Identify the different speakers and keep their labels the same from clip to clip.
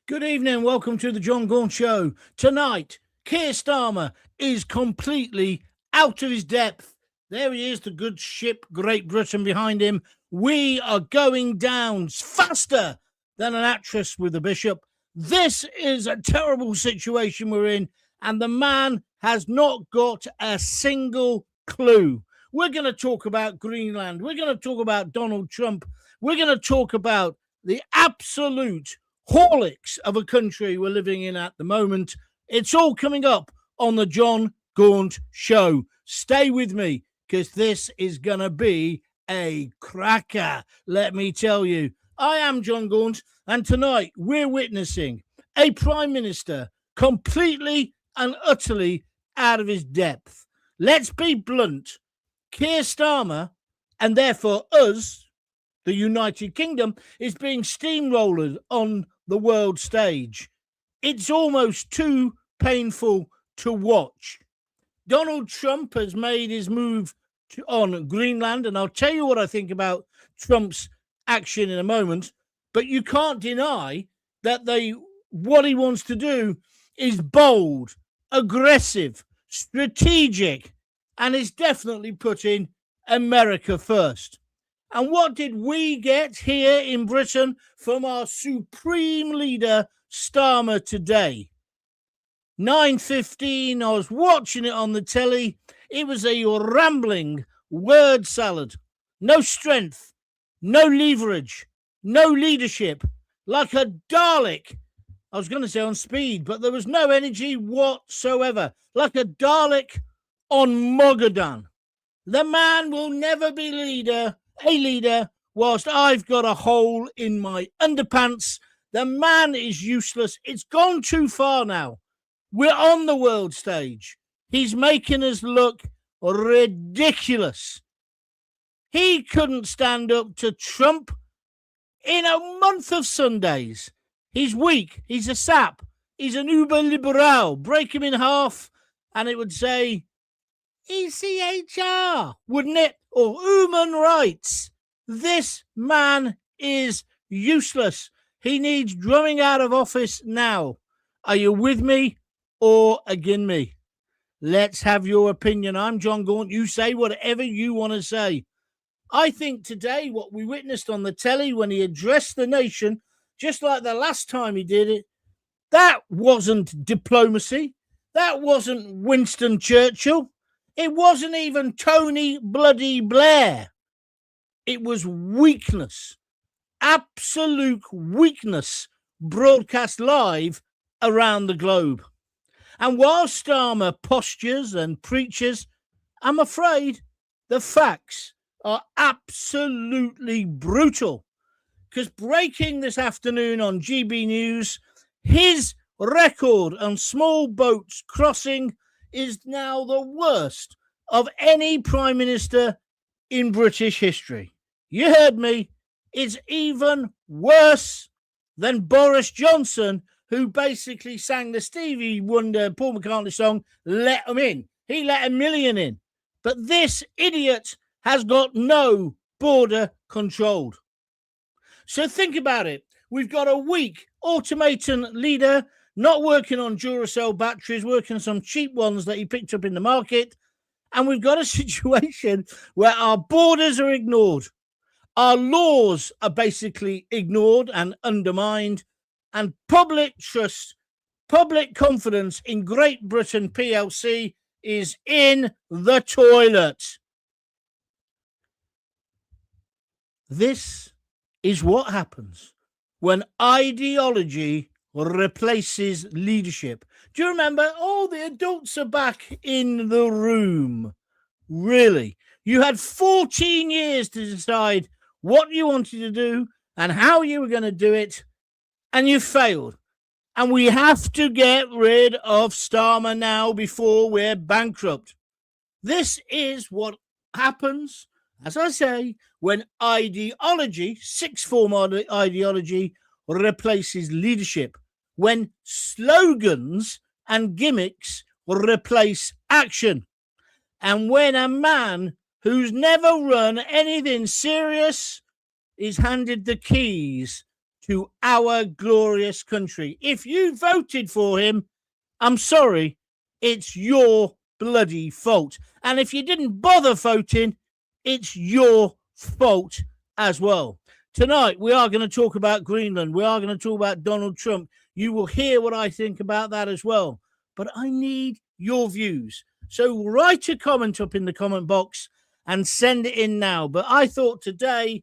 Speaker 1: Good evening. Welcome to the John Gaunt Show. Tonight, Keir Starmer is completely out of his depth. There he is, the good ship Great Britain behind him. We are going down faster than an actress with a bishop. This is a terrible situation we're in, and the man has not got a single clue. We're going to talk about Greenland. We're going to talk about Donald Trump. We're going to talk about the absolute horlicks of a country we're living in at the moment. It's all coming up on the John Gaunt Show. Stay with me, because this is going to be a cracker, let me tell you. I am John Gaunt, and tonight we're witnessing a Prime Minister completely and utterly out of his depth. Let's be blunt. Keir Starmer, and therefore us, the United Kingdom, is being steamrollered on the world stage. It's almost too painful to watch. Donald Trump has made his move on Greenland, and I'll tell you what I think about Trump's action in a moment, but you can't deny that what he wants to do is bold, aggressive, strategic, and is definitely putting America first. And what did we get here in Britain from our supreme leader, Starmer, today? 9:15, I was watching it on the telly. It was a rambling word salad. No strength, no leverage, no leadership, like a Dalek. I was going to say on speed, but there was no energy whatsoever, like a Dalek on Mogadon. The man will never be a leader whilst I've got a hole in my underpants. The man is useless. It's gone too far now. We're on the world stage. He's making us look ridiculous. He couldn't stand up to Trump in a month of Sundays. He's weak. He's a sap. He's an uber liberal. Break him in half and it would say ECHR, wouldn't it? Or human rights. This man is useless. He needs drumming out of office now. Are you with me or against me? Let's have your opinion. I'm John Gaunt. You say whatever you want to say. I think today what we witnessed on the telly when he addressed the nation, just like the last time he did it, that wasn't diplomacy. That wasn't Winston Churchill. It wasn't even Tony bloody Blair. It was weakness, absolute weakness, broadcast live around the globe. And while Starmer postures and preaches, I'm afraid the facts are absolutely brutal. Because breaking this afternoon on GB News, his record on small boats crossing is now the worst of any Prime Minister in British history. You heard me. It's even worse than Boris Johnson, who basically sang the Stevie Wonder, Paul McCartney song, Let 'Em In. He let 1 million in. But this idiot has got no border controlled. So think about it. We've got a weak automaton leader, not working on Duracell batteries, working on some cheap ones that he picked up in the market. And we've got a situation where our borders are ignored. Our laws are basically ignored and undermined. And public trust, public confidence in Great Britain PLC is in the toilet. This is what happens when ideology replaces leadership. Do you remember? Oh, the adults are back in the room. Really? You had 14 years to decide what you wanted to do and how you were going to do it, and you failed. And we have to get rid of Starmer now before we're bankrupt. This is what happens, as I say, when ideology, sixth form ideology, replaces leadership. When slogans and gimmicks replace action. And when a man who's never run anything serious is handed the keys to our glorious country. If you voted for him, I'm sorry, it's your bloody fault. And if you didn't bother voting, it's your fault as well. Tonight, we are going to talk about Greenland. We are going to talk about Donald Trump. You will hear what I think about that as well. But I need your views. So write a comment up in the comment box and send it in now. But I thought today,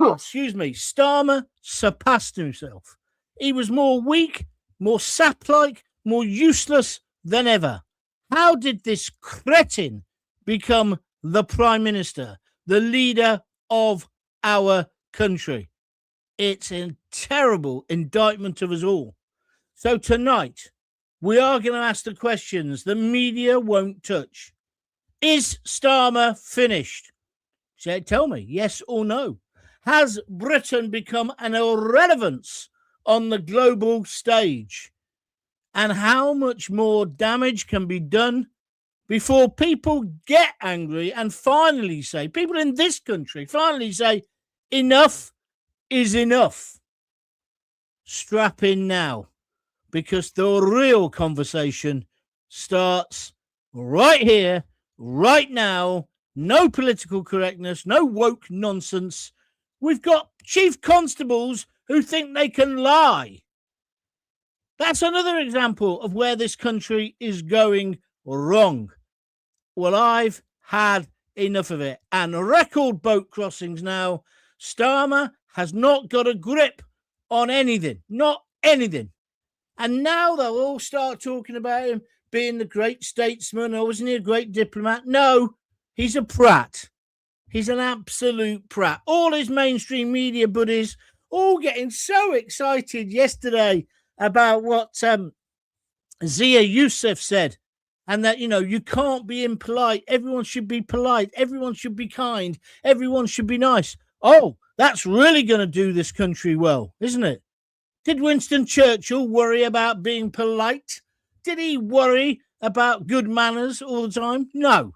Speaker 1: Starmer surpassed himself. He was more weak, more sap-like, more useless than ever. How did this cretin become the Prime Minister, the leader of our country? It's a terrible indictment of us all. So tonight, we are going to ask the questions the media won't touch. Is Starmer finished? Tell me, yes or no. Has Britain become an irrelevance on the global stage? And how much more damage can be done before people get angry and finally say, people in this country finally say, enough is enough? Strap in now, because the real conversation starts right here, right now. No political correctness, no woke nonsense. We've got chief constables who think they can lie. That's another example of where this country is going wrong. Well, I've had enough of it. And record boat crossings now. Starmer has not got a grip on anything. Not anything. And now they'll all start talking about him being the great statesman. Or wasn't he a great diplomat? No, he's a prat. He's an absolute prat. All his mainstream media buddies all getting so excited yesterday about what Zia Youssef said. And that, you can't be impolite. Everyone should be polite. Everyone should be kind. Everyone should be nice. Oh, that's really going to do this country well, isn't it? Did Winston Churchill worry about being polite? Did he worry about good manners all the time? No.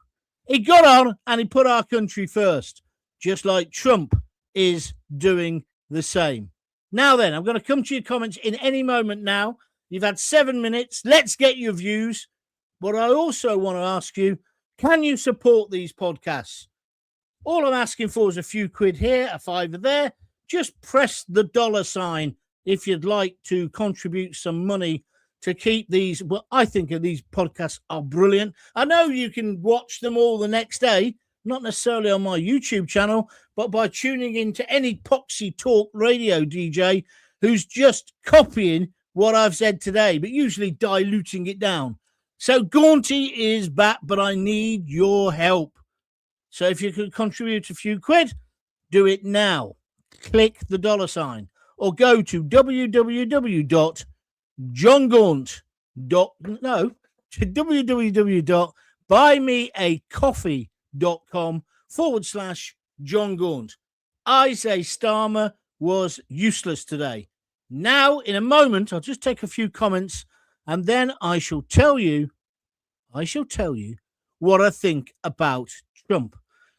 Speaker 1: He got on and he put our country first, just like Trump is doing the same. Now then, I'm going to come to your comments in any moment now. You've had 7 minutes. Let's get your views. But I also want to ask you, can you support these podcasts? All I'm asking for is a few quid here, a fiver there. Just press the $sign if you'd like to contribute some money to keep these. Well, I think these podcasts are brilliant. I know you can watch them all the next day, not necessarily on my YouTube channel, but by tuning into any Poxy Talk radio DJ who's just copying what I've said today, but usually diluting it down. So Gaunty is back, but I need your help. So if you could contribute a few quid, do it now. Click the $sign or go to www.buymeacoffee.com/John Gaunt. I say Starmer was useless today. Now, in a moment, I'll just take a few comments and then I shall tell you what I think about Trump.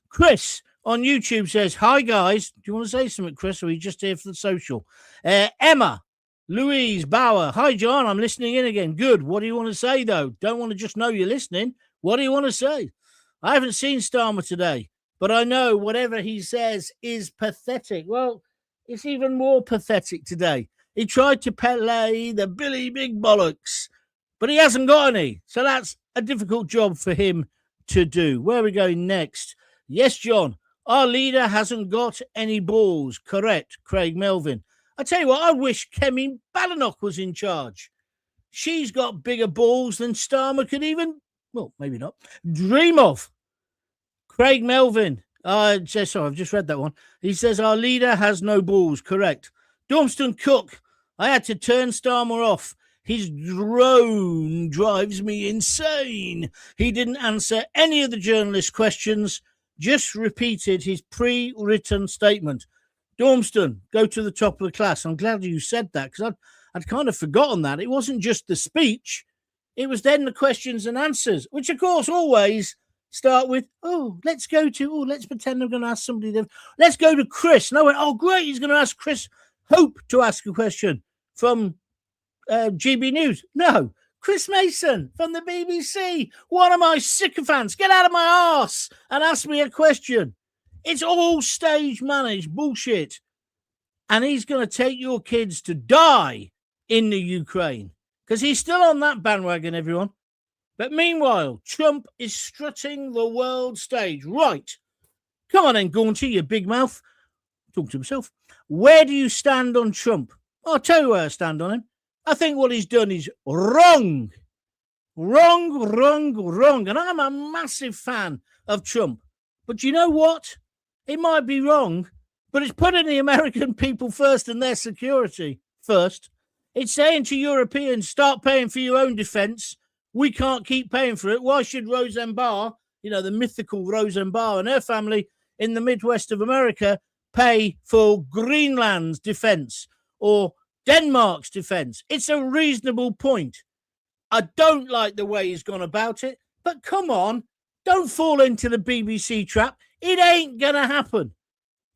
Speaker 1: Chris on YouTube says, hi guys. Do you want to say something, Chris, or are you just here for the social? Emma, Louise Bauer, hi John, I'm listening in again. Good. What do you want to say though? Don't want to just know you're listening. What do you want to say? I haven't seen Starmer today, but I know whatever he says is pathetic. Well, it's even more pathetic today. He tried to play the Billy Big Bollocks, but he hasn't got any. So that's a difficult job for him to do. Where are we going next? Yes, John, our leader hasn't got any balls. Correct, Craig Melvin. I tell you what, I wish Kemi Badenoch was in charge. She's got bigger balls than Starmer could even, well, maybe not, dream of. Craig Melvin, sorry, I've just read that one. He says, our leader has no balls. Correct. Dormston Cook, I had to turn Starmer off. His drone drives me insane. He didn't answer any of the journalist questions, just repeated his pre-written statement. Dormston, go to the top of the class. I'm glad you said that because I'd kind of forgotten that. It wasn't just the speech. It was then the questions and answers, which, of course, always start with, let's pretend I'm going to ask somebody. Let's go to Chris. And I went, oh, great, he's going to ask Chris Hope to ask a question from GB News. No, Chris Mason from the BBC, one of my sycophants. Get out of my arse and ask me a question. It's all stage managed bullshit. And he's going to take your kids to die in the Ukraine because he's still on that bandwagon, everyone. But meanwhile, Trump is strutting the world stage. Right. Come on then, Gaunty, you big mouth. Talk to himself. Where do you stand on Trump? I'll tell you where I stand on him. I think what he's done is wrong. Wrong. And I'm a massive fan of Trump. But you know what? It might be wrong, but it's putting the American people first and their security first. It's saying to Europeans, start paying for your own defense. We can't keep paying for it. Why should Rosenbar, the mythical Rosenbar and her family in the Midwest of America, pay for Greenland's defense or Denmark's defense? It's a reasonable point. I don't like the way he's gone about it, but come on, don't fall into the BBC trap. It ain't going to happen.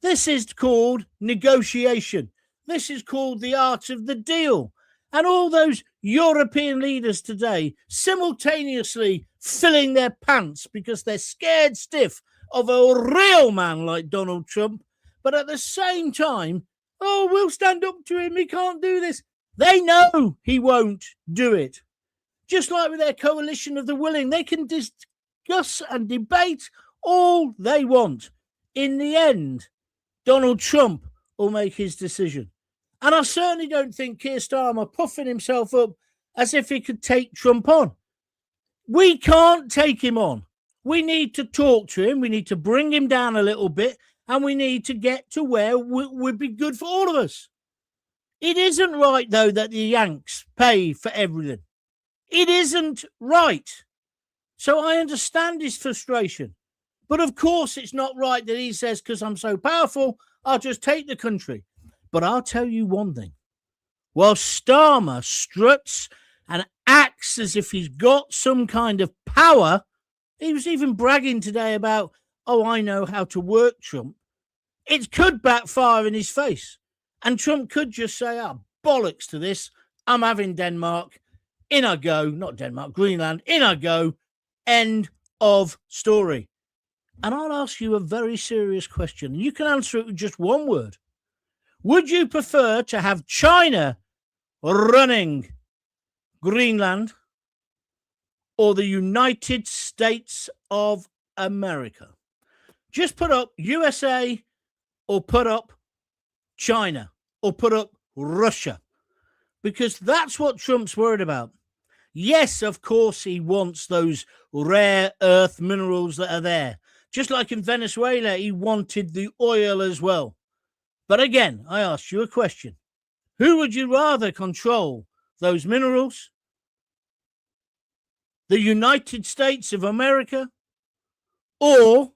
Speaker 1: This is called negotiation. This is called the art of the deal. And all those European leaders today simultaneously filling their pants because they're scared stiff of a real man like Donald Trump. But at the same time, we'll stand up to him. He can't do this. They know he won't do it. Just like with their coalition of the willing, they can discuss and debate all they want. In the end, Donald Trump will make his decision. And I certainly don't think Keir Starmer puffing himself up as if he could take Trump on. We can't take him on. We need to talk to him. We need to bring him down a little bit. And we need to get to where would be good for all of us. It isn't right, though, that the Yanks pay for everything. It isn't right. So I understand his frustration. But of course, it's not right that he says, because I'm so powerful, I'll just take the country. But I'll tell you one thing. While Starmer struts and acts as if he's got some kind of power, he was even bragging today about, I know how to work Trump. It could backfire in his face. And Trump could just say, bollocks to this. I'm having Denmark. In I go. Not Denmark, Greenland. In I go. End of story. And I'll ask you a very serious question. You can answer it with just one word. Would you prefer to have China running Greenland or the United States of America? Just put up USA or put up China or put up Russia, because that's what Trump's worried about. Yes, of course, he wants those rare earth minerals that are there. Just like in Venezuela, he wanted the oil as well. But again, I asked you a question. Who would you rather control those minerals? The United States of America or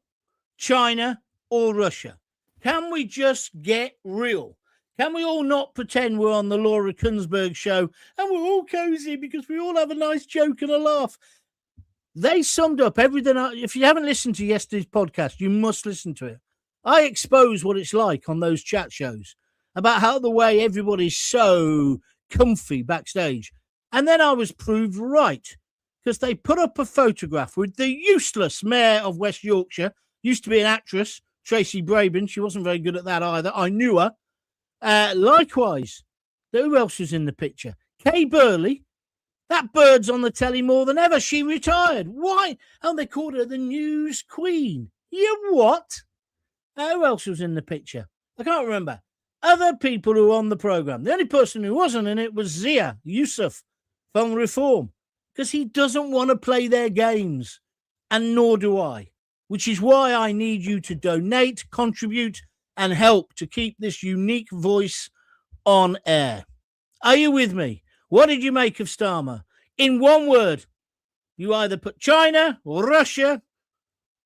Speaker 1: China or Russia? Can we just get real? Can we all not pretend we're on the Laura Kunsberg show and we're all cozy because we all have a nice joke and a laugh? They summed up everything. If you haven't listened to yesterday's podcast, you must listen to it. I expose what it's like on those chat shows about how the way everybody's so comfy backstage. And then I was proved right because they put up a photograph with the useless mayor of West Yorkshire, used to be an actress, Tracy Brabin. She wasn't very good at that either. I knew her. Likewise, who else was in the picture? Kay Burley. That bird's on the telly more than ever. She retired. Why? Oh, they called her the news queen. You what? Who else was in the picture? I can't remember. Other people who were on the programme. The only person who wasn't in it was Zia Yusuf from Reform, because he doesn't want to play their games, and nor do I, which is why I need you to donate, contribute, and help to keep this unique voice on air. Are you with me? What did you make of Starmer? In one word, you either put China or Russia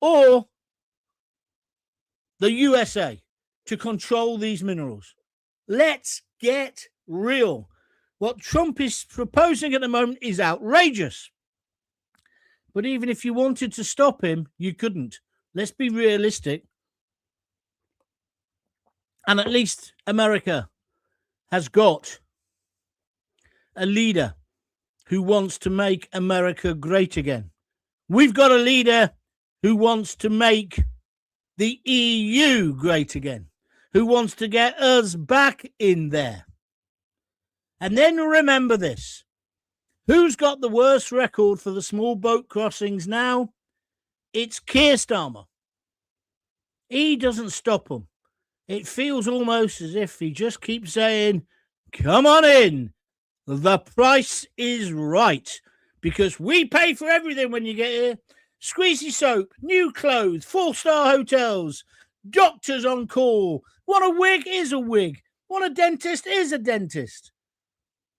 Speaker 1: or the USA to control these minerals. Let's get real. What Trump is proposing at the moment is outrageous. But even if you wanted to stop him, you couldn't. Let's be realistic. And at least America has got a leader who wants to make America great again. We've got a leader who wants to make the EU great again, who wants to get us back in there. And then remember this. Who's got the worst record for the small boat crossings now? It's Keir Starmer. He doesn't stop them. It feels almost as if he just keeps saying, come on in. The price is right. Because we pay for everything when you get here. Squeezy soap, new clothes, 4-star hotels, doctors on call. Want a wig is a wig. Want a dentist is a dentist.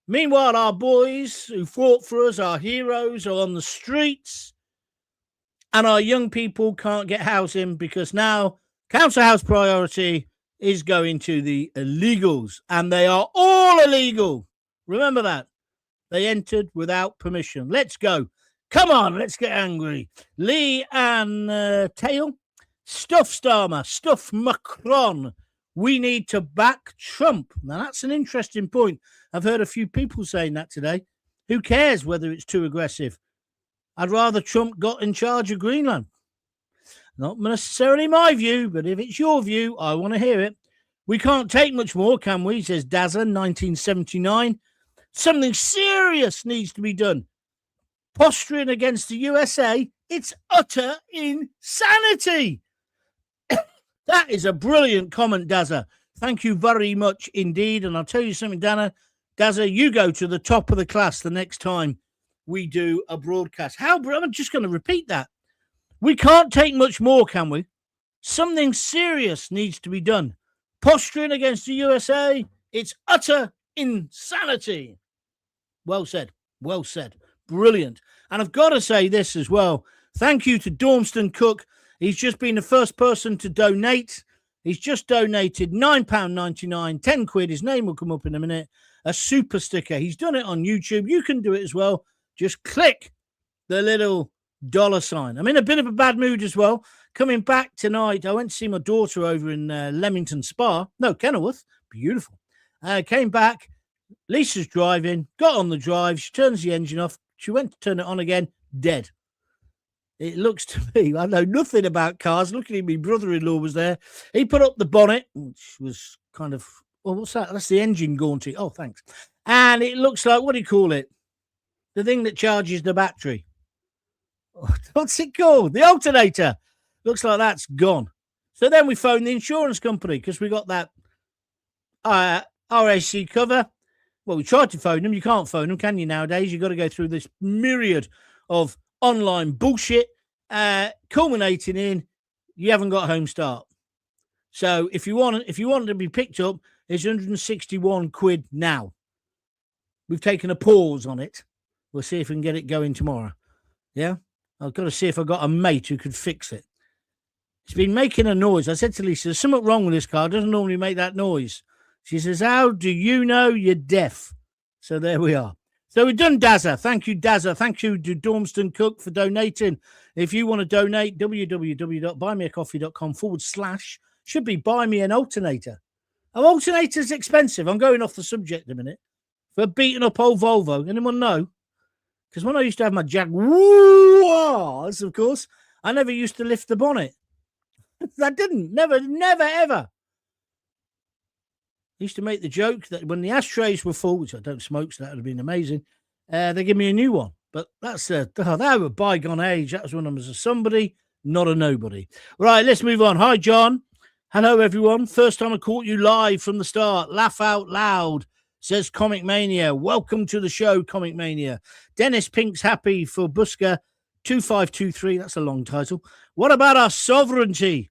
Speaker 1: Meanwhile, our boys who fought for us, our heroes, are on the streets. And our young people can't get housing because now council house priority is going to the illegals. And they are all illegal. Remember that. They entered without permission. Let's go. Come on, let's get angry. Lee and Tail. Stuff Starmer. Stuff Macron. We need to back Trump. Now, that's an interesting point. I've heard a few people saying that today. Who cares whether it's too aggressive? I'd rather Trump got in charge of Greenland. Not necessarily my view, but if it's your view, I want to hear it. We can't take much more, can we? Says Dazza, 1979. Something serious needs to be done. Posturing against the USA, it's utter insanity. That is a brilliant comment, Dazza. Thank you very much indeed. And I'll tell you something, Dazza, you go to the top of the class the next time we do a broadcast. I'm just going to repeat that. We can't take much more, can we? Something serious needs to be done. Posturing against the USA, it's utter insanity. Well said. Well said. Brilliant. And I've got to say this as well. Thank you to Dormston Cook. He's just been the first person to donate. He's just donated £9.99, 10 quid. His name will come up in a minute. A super sticker. He's done it on YouTube. You can do it as well. Just click the little $sign. I'm in a bit of a bad mood as well. Coming back tonight, I went to see my daughter over in Leamington Spa. No, Kenilworth. Beautiful. Came back. Lisa's driving. Got on the drive. She turns the engine off. She went to turn it on again. Dead. It looks to me, I know nothing about cars. Looking at my brother-in-law was there. He put up the bonnet, which was kind of, well, what's that? That's the engine gaunty. Oh, thanks. And it looks like, what do you call it? The thing that charges the battery. What's it called? The alternator. Looks like that's gone. So then we phoned the insurance company because we got that RAC cover. Well, we tried to phone them. You can't phone them, can you, nowadays? You've got to go through this myriad of online bullshit, culminating in you haven't got home start. So if you want to be picked up, it's 161 quid now. We've taken a pause on it. We'll see if we can get it going tomorrow. Yeah? I've got to see if I've got a mate who could fix it. It's been making a noise. I said to Lisa, there's something wrong with this car. It doesn't normally make that noise. She says, how do you know you're deaf? So there we are. So we've done Dazza. Thank you, Dazza. Thank you to Dormston Cook for donating. If you want to donate, www.buymeacoffee.com/ should be buy me an alternator. An alternator's expensive. I'm going off the subject a minute. For a beaten up old Volvo. Anyone know? Because when I used to have my Jaguars, of course, I never used to lift the bonnet. I didn't. Never, ever. I used to make the joke that when the ashtrays were full, which I don't smoke, so that would have been amazing, they give me a new one. But that's that was a bygone age. That was when I was a somebody, not a nobody. Right, let's move on. Hi, John. Hello, everyone. First time I caught you live from the start. Laugh out loud, says Comic Mania. Welcome to the show, Comic Mania. Dennis Pink's happy for Busker 2523. That's a long title. What about our sovereignty?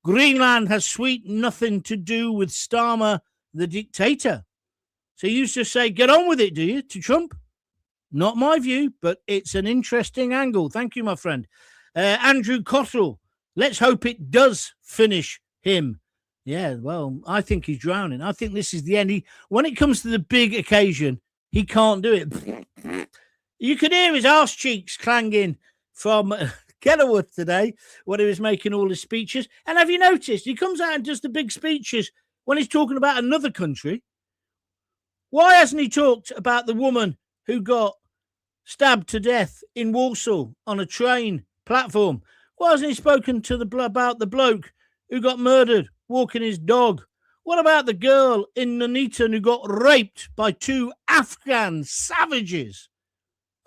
Speaker 1: Greenland has sweet nothing to do with Starmer, the dictator. So you used to say, get on with it, do you, to Trump? Not my view, but it's an interesting angle. Thank you, my friend. Andrew Cottrell, let's hope it does finish him. Yeah, well, I think he's drowning. I think this is the end. When it comes to the big occasion, he can't do it. You can hear his arse cheeks clanging from Kenilworth today when he was making all his speeches. And have you noticed he comes out and does the big speeches when he's talking about another country? Why hasn't he talked about the woman who got stabbed to death in Warsaw on a train platform? Why hasn't he spoken to about the bloke who got murdered walking his dog? What about the girl in Nuneaton who got raped by 2 Afghan savages?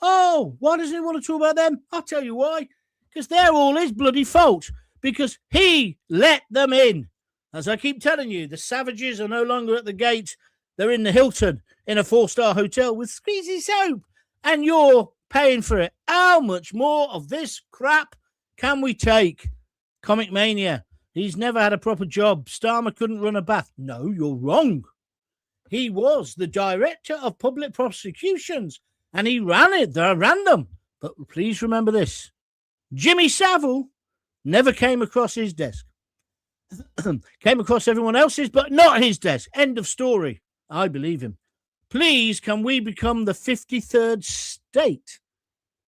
Speaker 1: Oh, why doesn't he want to talk about them? I'll tell you why. Because they're all his bloody fault. Because he let them in. As I keep telling you, the savages are no longer at the gate. They're in the Hilton in a 4-star hotel with squeezy soap. And you're paying for it. How much more of this crap can we take? Comic Mania. He's never had a proper job. Starmer couldn't run a bath. No, you're wrong. He was the director of public prosecutions and he ran it. They ran them. But please remember this. Jimmy Savile never came across his desk. Came across everyone else's, but not his desk. End of story. I believe him. Please, can we become the 53rd state?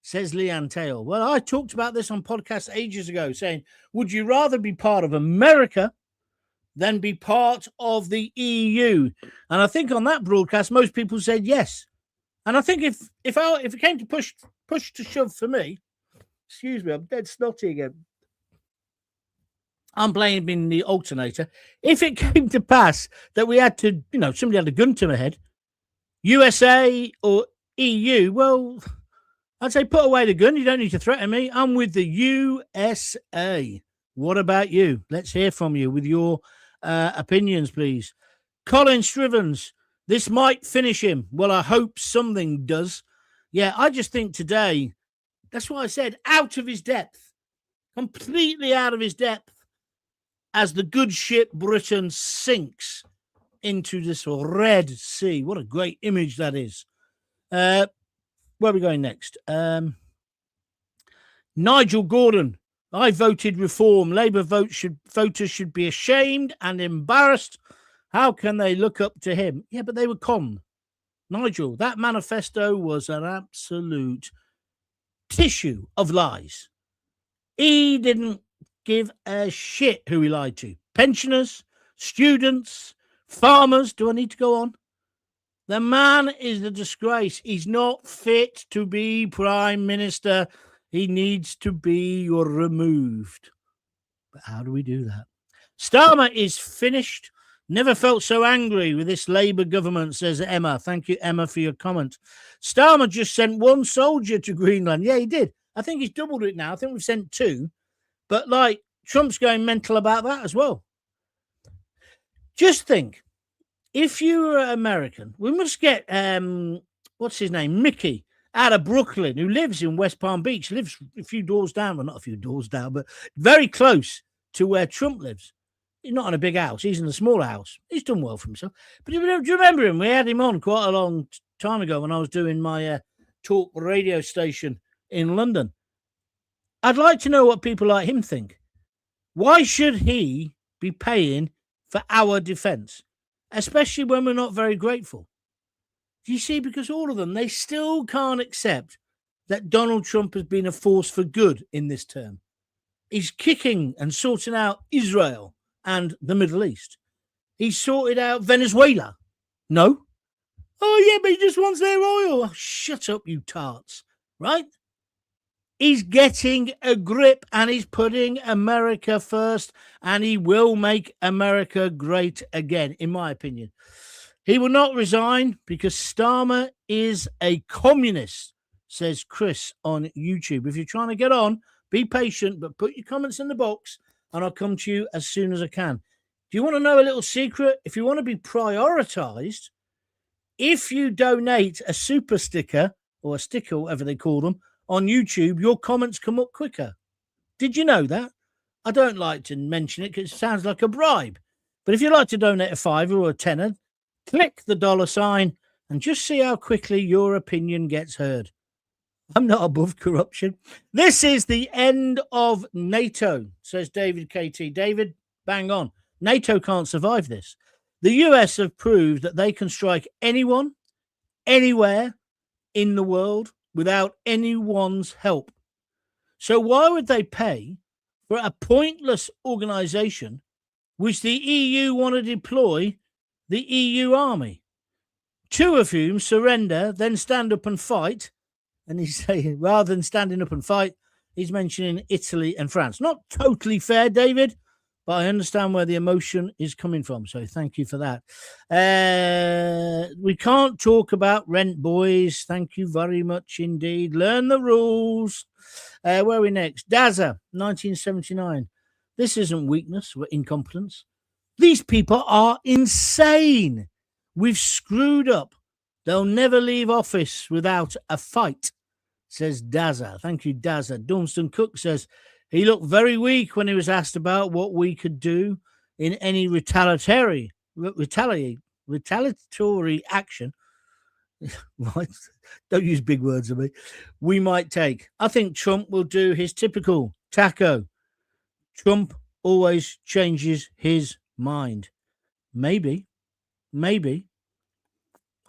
Speaker 1: Says Leanne Taylor. Well, I talked about this on podcasts ages ago, saying, would you rather be part of America than be part of the EU? And I think on that broadcast, most people said yes. And I think if it came to push to shove for me, excuse me, I'm dead snotty again. I'm blaming the alternator. If it came to pass that we had to, somebody had a gun to my head, USA or EU, well, I'd say put away the gun. You don't need to threaten me. I'm with the USA. What about you? Let's hear from you with your opinions, please. Colin Strivens, this might finish him. Well, I hope something does. Yeah, I just think today, that's what I said, out of his depth, completely out of his depth, as the good ship Britain sinks into this Red Sea. What a great image that is. Where are we going next? Nigel Gordon. I voted reform. Labour voters should be ashamed and embarrassed. How can they look up to him? Yeah, but they were conned. Nigel, that manifesto was an absolute tissue of lies. He didn't give a shit who he lied to. Pensioners, students, farmers. Do I need to go on? The man is a disgrace. He's not fit to be Prime Minister. He needs to be removed. But how do we do that? Starmer is finished. Never felt so angry with this Labour government, says Emma. Thank you, Emma, for your comment. Starmer just sent 1 soldier to Greenland. Yeah, he did. I think he's doubled it now. I think we've sent 2. But, Trump's going mental about that as well. Just think, if you were American, we must get, what's his name, Mickey, out of Brooklyn, who lives in West Palm Beach, lives a few doors down, well, not a few doors down, but very close to where Trump lives. He's not in a big house. He's in a small house. He's done well for himself. But do you remember him? We had him on quite a long time ago when I was doing my talk radio station in London. I'd like to know what people like him think. Why should he be paying for our defense, especially when we're not very grateful? Do you see? Because all of them, they still can't accept that Donald Trump has been a force for good in this term. He's kicking and sorting out Israel and the Middle East. He sorted out Venezuela. No? Oh, yeah, but he just wants their oil. Oh, shut up, you tarts. Right? He's getting a grip and he's putting America first, and he will make America great again, in my opinion. He will not resign because Starmer is a communist, says Chris on YouTube. If you're trying to get on, be patient, but put your comments in the box and I'll come to you as soon as I can. Do you want to know a little secret? If you want to be prioritized, if you donate a super sticker or a sticker, whatever they call them, on YouTube, your comments come up quicker. Did you know that? I don't like to mention it because it sounds like a bribe. But if you'd like to donate a $5 or a $10, click the $sign and just see how quickly your opinion gets heard. I'm not above corruption. This is the end of NATO, says David KT. David, bang on. NATO can't survive this. The US have proved that they can strike anyone, anywhere in the world without anyone's help. So why would they pay for a pointless organisation which the EU want to deploy the EU army? Two of whom surrender, then stand up and fight. And he's saying, rather than standing up and fight, he's mentioning Italy and France. Not totally fair, David, but I understand where the emotion is coming from. So thank you for that. We can't talk about rent, boys. Thank you very much indeed. Learn the rules. Where are we next? Daza, 1979. This isn't weakness or incompetence. These people are insane. We've screwed up. They'll never leave office without a fight, says Daza. Thank you, Daza. Dormston Cook says, he looked very weak when he was asked about what we could do in any retaliatory action. Right? Don't use big words on me. We might take. I think Trump will do his typical taco. Trump always changes his mind. Maybe.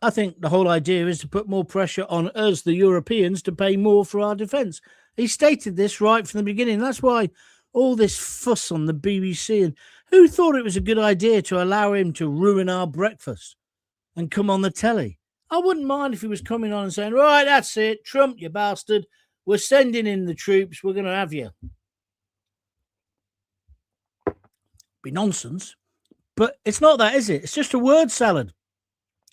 Speaker 1: I think the whole idea is to put more pressure on us, the Europeans, to pay more for our defence. He stated this right from the beginning. That's why all this fuss on the BBC. And who thought it was a good idea to allow him to ruin our breakfast and come on the telly? I wouldn't mind if he was coming on and saying, right, that's it, Trump, you bastard. We're sending in the troops. We're going to have you. Be nonsense. But it's not that, is it? It's just a word salad.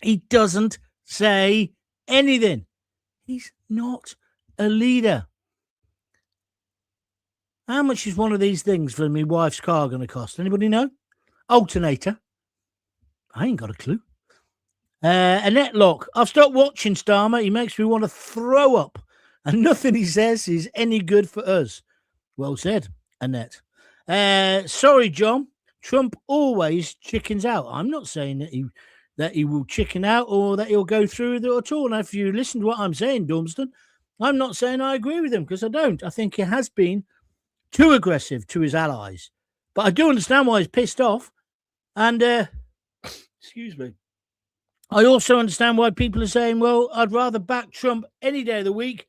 Speaker 1: He doesn't say anything. He's not a leader. How much is one of these things for my wife's car going to cost? Anybody know? Alternator. I ain't got a clue. Annette Locke. I've stopped watching Starmer. He makes me want to throw up. And nothing he says is any good for us. Well said, Annette. Sorry, John. Trump always chickens out. I'm not saying that he will chicken out or that he'll go through with it at all. And if you listen to what I'm saying, Dormston, I'm not saying I agree with him, because I don't. I think he has been too aggressive to his allies. But I do understand why he's pissed off. And, excuse me, I also understand why people are saying, well, I'd rather back Trump any day of the week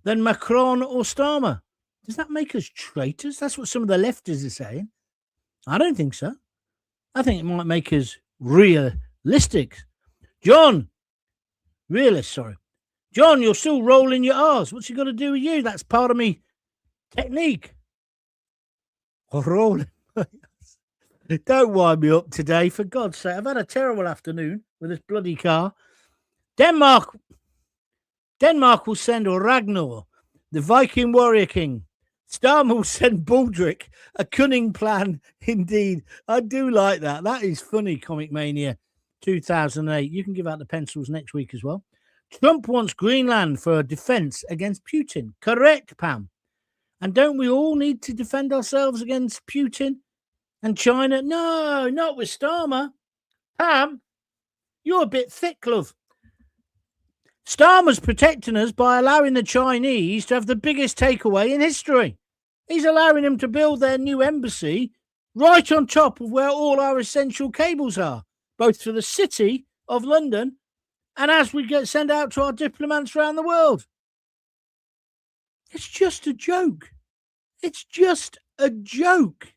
Speaker 1: than Macron or Starmer. Does that make us traitors? That's what some of the leftists are saying. I don't think so. I think it might make us realistic. John, John, you're still rolling your R's. What's it got to do with you? That's part of me technique. Rolling. Don't wind me up today, for God's sake. I've had a terrible afternoon with this bloody car. Denmark will send Ragnar, the Viking warrior king. Starmer will send Baldric, a cunning plan indeed. I do like that. That is funny, Comic Mania 2008. You can give out the pencils next week as well. Trump wants Greenland for defense against Putin. Correct, Pam. And don't we all need to defend ourselves against Putin and China? No, not with Starmer. Pam, you're a bit thick, love. Starmer's protecting us by allowing the Chinese to have the biggest takeaway in history. He's allowing them to build their new embassy right on top of where all our essential cables are, both to the city of London and as we send out to our diplomats around the world. It's just a joke. It's just a joke.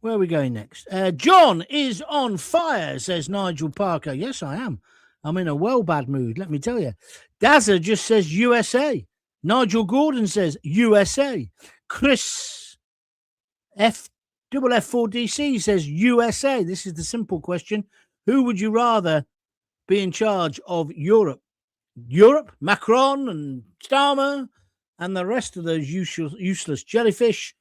Speaker 1: Where are we going next? John is on fire, says Nigel Parker. Yes, I am. I'm in a well-bad mood, let me tell you. Dazza just says USA. Nigel Gordon says USA. Chris F4DC says USA. This is the simple question. Who would you rather be in charge of Europe? Europe, Macron and Starmer and the rest of those useless jellyfish,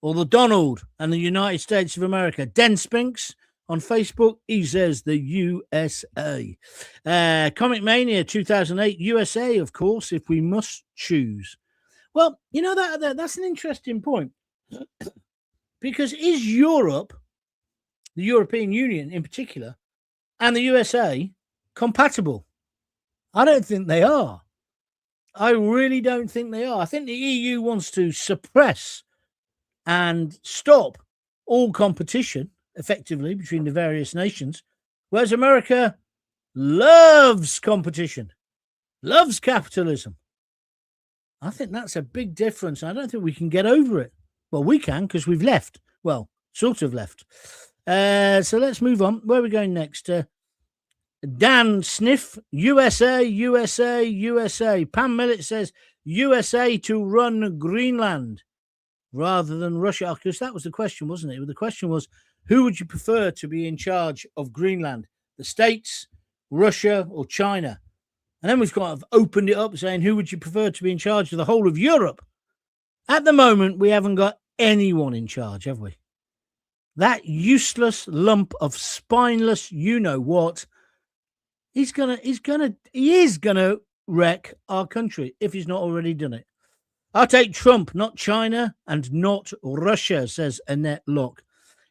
Speaker 1: or the Donald and the United States of America? Den Spinks on Facebook, he says the USA. Comic Mania 2008, USA, of course, if we must choose. Well, you know, that's an interesting point. Because is Europe, the European Union in particular, and the USA compatible? I don't think they are. I really don't think they are. I think the EU wants to suppress and stop all competition, effectively, between the various nations, whereas America loves competition, loves capitalism. I think that's a big difference. I don't think we can get over it. Well, we can because we've left. Well, sort of left. So let's move on. Where are we going next? Dan Sniff, USA, USA, USA. Pam Millett says USA to run Greenland rather than Russia. Because that was the question, wasn't it? The question was, who would you prefer to be in charge of Greenland? The States, Russia, or China? And then we've kind of opened it up saying, who would you prefer to be in charge of the whole of Europe? At the moment, we haven't got anyone in charge, have we? That useless lump of spineless you-know-what, he is gonna wreck our country if he's not already done it. I'll take Trump, not China and not Russia, says Annette Locke.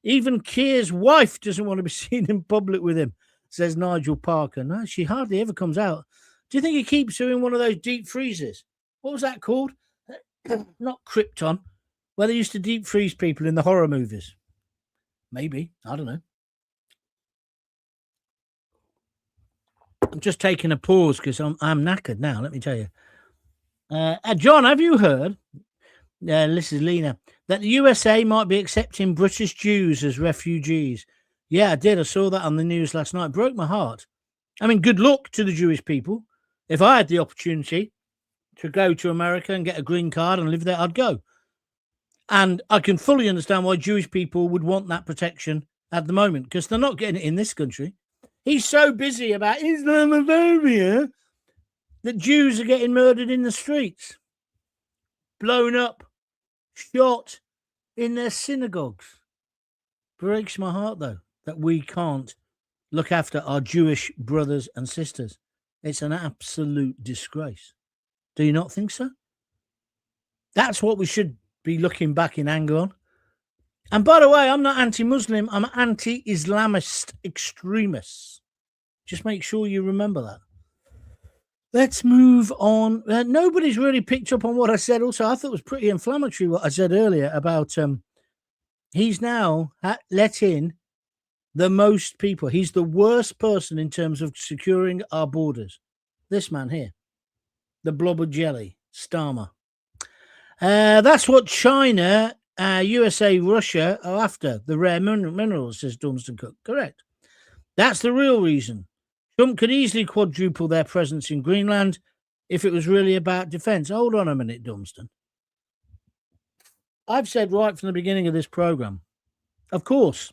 Speaker 1: Even Keir's wife doesn't want to be seen in public with him, says Nigel Parker. No, she hardly ever comes out. Do you think he keeps her in one of those deep freezers? What was that called? Not Krypton, where they used to deep freeze people in the horror movies. Maybe. I don't know. I'm just taking a pause because I'm knackered now, let me tell you. John, have you heard, this is Lena, that the USA might be accepting British Jews as refugees? Yeah, I did. I saw that on the news last night. It broke my heart. I mean, good luck to the Jewish people. If I had the opportunity to go to America and get a green card and live there, I'd go. And I can fully understand why Jewish people would want that protection at the moment, because they're not getting it in this country. He's so busy about Islamophobia that Jews are getting murdered in the streets, blown up, shot in their synagogues. Breaks my heart, though, that we can't look after our Jewish brothers and sisters. It's an absolute disgrace. Do you not think so? That's what we should be looking back in anger on. And by the way, I'm not anti-Muslim. I'm anti-Islamist extremists. Just make sure you remember that. Let's move on. Nobody's really picked up on what I said. Also, I thought it was pretty inflammatory what I said earlier about he's now let in the most people. He's the worst person in terms of securing our borders. This man here, the blob of jelly, Starmer. That's what China, USA, Russia are after, the rare minerals, says Dunstan Cook. Correct. That's the real reason. Trump could easily quadruple their presence in Greenland if it was really about defense. Hold on a minute, Dunstan. I've said right from the beginning of this program, of course,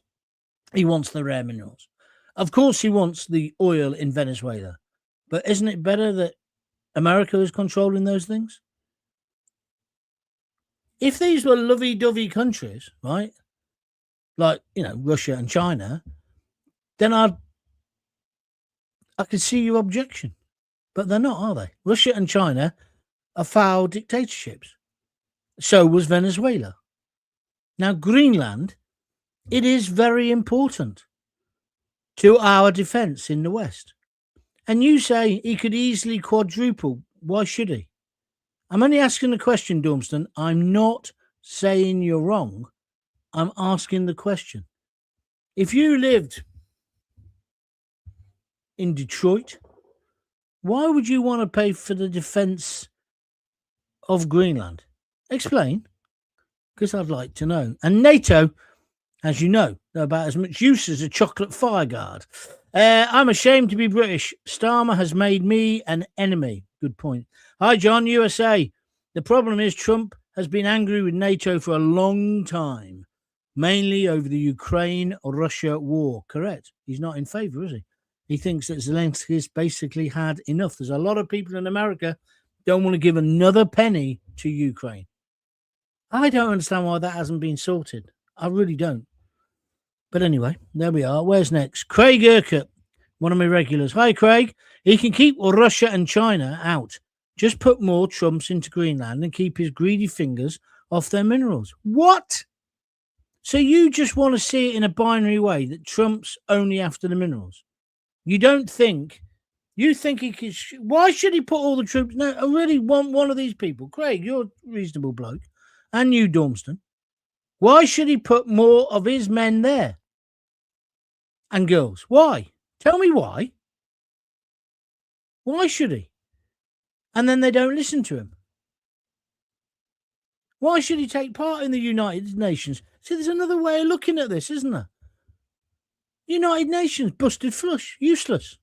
Speaker 1: he wants the rare minerals. Of course, he wants the oil in Venezuela. But isn't it better that America is controlling those things? If these were lovey-dovey countries, right, like, Russia and China, then I could see your objection. But they're not, are they? Russia and China are foul dictatorships. So was Venezuela. Now, Greenland, it is very important to our defense in the West. And you say he could easily quadruple. Why should he? I'm only asking the question, Dunstan. I'm not saying you're wrong. I'm asking the question. If you lived in Detroit, why would you want to pay for the defense of Greenland? Explain, because I'd like to know. And NATO, as you know, they're about as much use as a chocolate fire guard. I'm ashamed to be British. Starmer has made me an enemy. Good point. Hi, John, USA. The problem is Trump has been angry with NATO for a long time, mainly over the Ukraine-Russia war. Correct. He's not in favor, is he? He thinks that Zelensky's basically had enough. There's a lot of people in America don't want to give another penny to Ukraine. I don't understand why that hasn't been sorted. I really don't. But anyway, there we are. Where's next? Craig Urquhart, one of my regulars. Hi, Craig. He can keep Russia and China out. Just put more Trumps into Greenland and keep his greedy fingers off their minerals. What? So you just want to see it in a binary way, that Trump's only after the minerals? You don't think... You think he could... Why should he put all the troops... No, I really want one of these people. Craig, you're a reasonable bloke. And you, Dormston. Why should he put more of his men there? And girls. Why? Tell me why. Why should he? And then they don't listen to him. Why should he take part in the United Nations? See, there's another way of looking at this, isn't there? United Nations, busted flush, useless.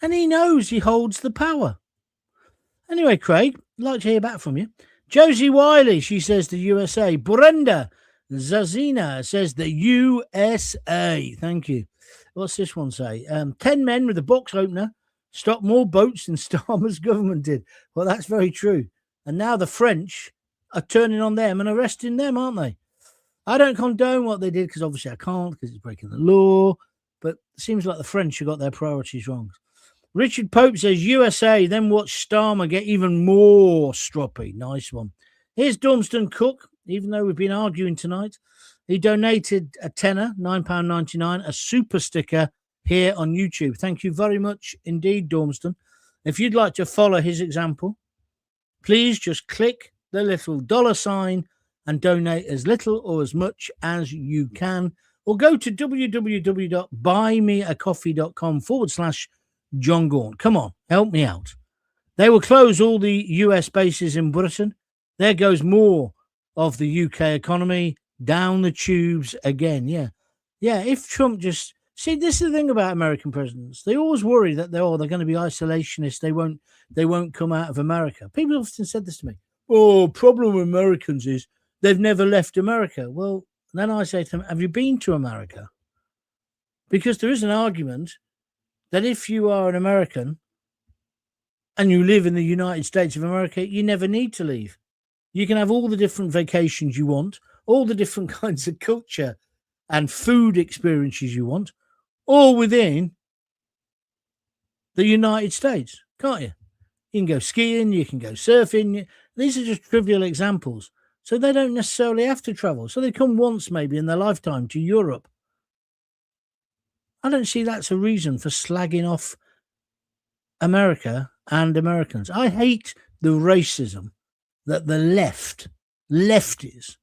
Speaker 1: And he knows he holds the power. Anyway, Craig, I'd like to hear back from you. Josie Wiley, she says the USA. Brenda Zazina says the USA. Thank you. What's this one say? 10 men with a box opener stopped more boats than Starmer's government did. Well, that's very true. And now the French are turning on them and arresting them, aren't they? I don't condone what they did because obviously I can't because it's breaking the law. But it seems like the French have got their priorities wrong. Richard Pope says USA, then watch Starmer get even more stroppy. Nice one. Here's Dormston Cook, even though we've been arguing tonight. He donated a tenner, £9.99, a super sticker here on YouTube. Thank you very much indeed, Dormston. If you'd like to follow his example, please just click the little $sign and donate as little or as much as you can. Or go to www.buymeacoffee.com/John Gaunt. Come on, help me out. They will close all the US bases in Britain. There goes more of the UK economy down the tubes again. Yeah. If Trump just see, this is the thing about American presidents. They always worry that they're going to be isolationists. They won't come out of America. People often said this to me. Oh, problem with Americans is they've never left America. Well, then I say to them, have you been to America? Because there is an argument that if you are an American and you live in the United States of America, you never need to leave. You can have all the different vacations you want, all the different kinds of culture and food experiences you want, all within the United States, can't you? You can go skiing, you can go surfing. These are just trivial examples. So they don't necessarily have to travel. So they come once maybe in their lifetime to Europe. I don't see that's a reason for slagging off America and Americans. I hate the racism that the lefties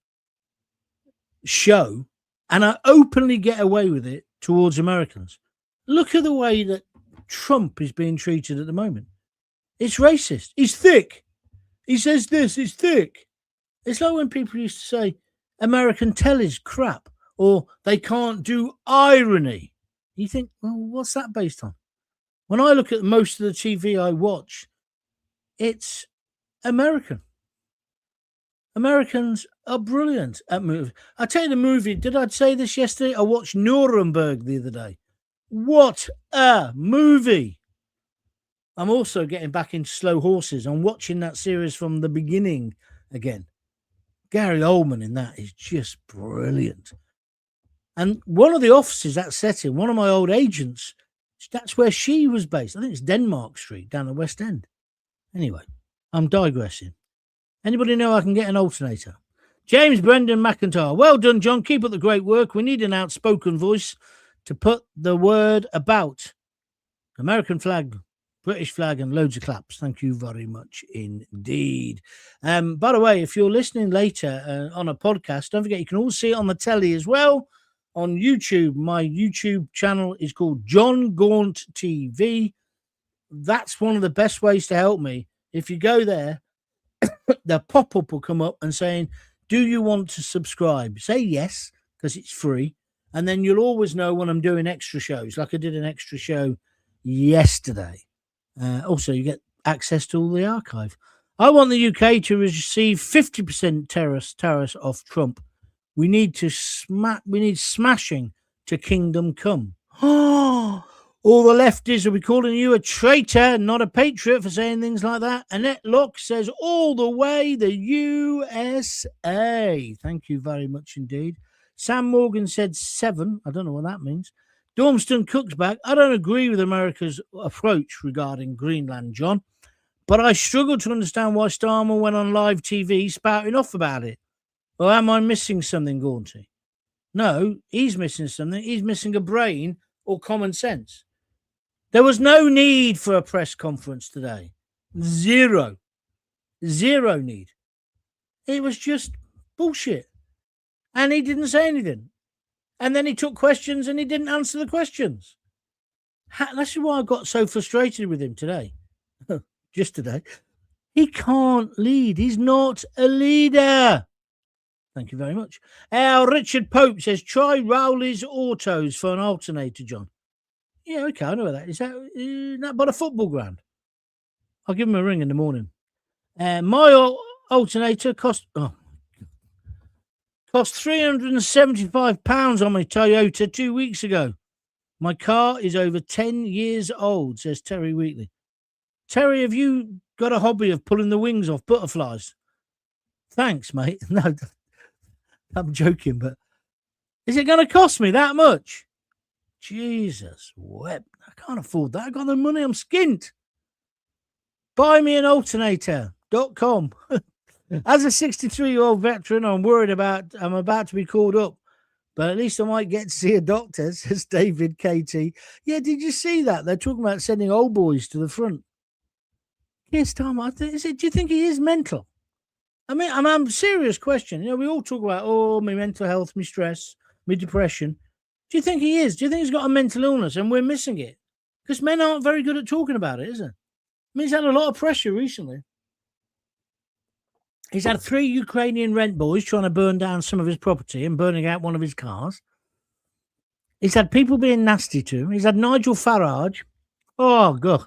Speaker 1: show, and I openly get away with it towards Americans. Look at the way that Trump is being treated at the moment. It's racist. He's thick. He says this, it's thick. It's like when people used to say American telly's crap or they can't do irony. You think, well, what's that based on? When I look at most of the TV I watch, it's American. Americans are brilliant at movies. I tell you the movie, did I say this yesterday? I watched Nuremberg the other day. What a movie. I'm also getting back into Slow Horses. I'm watching that series from the beginning again. Gary Oldman in that is just brilliant. And one of the offices that's set in, one of my old agents, that's where she was based. I think it's Denmark Street down the West End. Anyway, I'm digressing. Anybody know I can get an alternator? James Brendan McIntyre. Well done, John. Keep up the great work. We need an outspoken voice to put the word about. American flag, British flag, and loads of claps. Thank you very much indeed. By the way, if you're listening later on a podcast, don't forget you can all see it on the telly as well on YouTube. My YouTube channel is called John Gaunt TV. That's one of the best ways to help me. If you go there, the pop-up will come up and saying, do you want to subscribe? Say yes, because it's free. And then you'll always know when I'm doing extra shows, like I did an extra show yesterday. Also, you get access to all the archive. I want the UK to receive 50% tariffs off Trump. We need smashing to kingdom come. All the lefties will be calling you a traitor, not a patriot, for saying things like that. Annette Locke says, all the way the USA. Thank you very much indeed. Sam Morgan said 7. I don't know what that means. Dormston Cook's back. I don't agree with America's approach regarding Greenland, John, but I struggle to understand why Starmer went on live TV spouting off about it. Or am I missing something, Gaunty? No, he's missing something. He's missing a brain or common sense. There was no need for a press conference today. Zero need. It was just bullshit. And he didn't say anything. And then he took questions and he didn't answer the questions. That's why I got so frustrated with him today. Just today. He can't lead. He's not a leader. Thank you very much. Richard Pope says, try Rowley's Autos for an alternator, John. Yeah, okay, I know where that is. That by the football ground? I'll give him a ring in the morning. My alternator cost £375 on my Toyota 2 weeks ago. My car is over 10 years old, says Terry Wheatley. Terry, have you got a hobby of pulling the wings off butterflies? Thanks, mate. No, I'm joking, but is it going to cost me that much? Jesus, wept. I can't afford that. I got the money. I'm skint. Buymeanalternator.com. As a 63-year-old veteran, I'm about to be called up, but at least I might get to see a doctor, says David KT. Yeah, did you see that? They're talking about sending old boys to the front. Keir Starmer, do you think he is mental? I mean, I'm a serious question. You know, we all talk about, my mental health, my stress, my depression. Do you think he is? Do you think he's got a mental illness and we're missing it? Because men aren't very good at talking about it, is it? I mean, he's had a lot of pressure recently. He's had 3 Ukrainian rent boys trying to burn down some of his property and burning out one of his cars. He's had people being nasty to him. He's had Nigel Farage. Oh, God.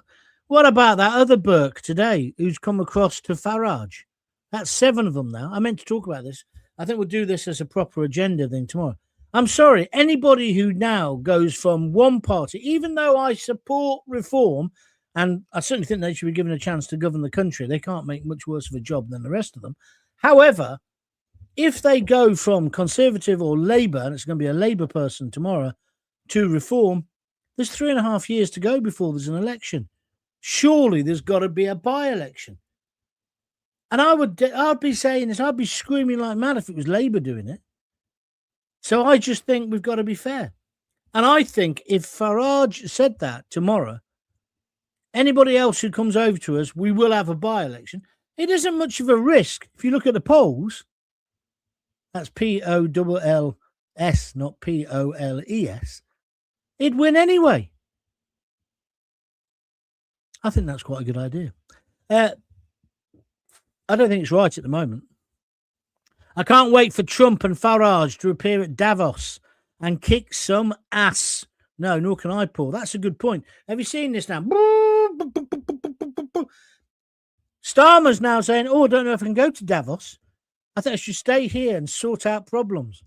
Speaker 1: What about that other Burke today who's come across to Farage? That's 7 of them now. I meant to talk about this. I think we'll do this as a proper agenda thing tomorrow. I'm sorry. Anybody who now goes from one party, even though I support reform, and I certainly think they should be given a chance to govern the country. They can't make much worse of a job than the rest of them. However, if they go from Conservative or Labour, and it's going to be a Labour person tomorrow, to reform, there's 3.5 years to go before there's an election. Surely there's got to be a by-election. And I'd be saying this, I'd be screaming like mad if it was Labour doing it. So I just think we've got to be fair. And I think if Farage said that tomorrow, anybody else who comes over to us, we will have a by-election. It isn't much of a risk. If you look at the polls, that's P-O-L-L-S, not P-O-L-E-S. It'd win anyway. I think that's quite a good idea. I don't think it's right at the moment. I can't wait for Trump and Farage to appear at Davos and kick some ass. No, nor can I, Paul. That's a good point. Have you seen this now? Starmer's now saying, I don't know if I can go to Davos. I think I should stay here and sort out problems.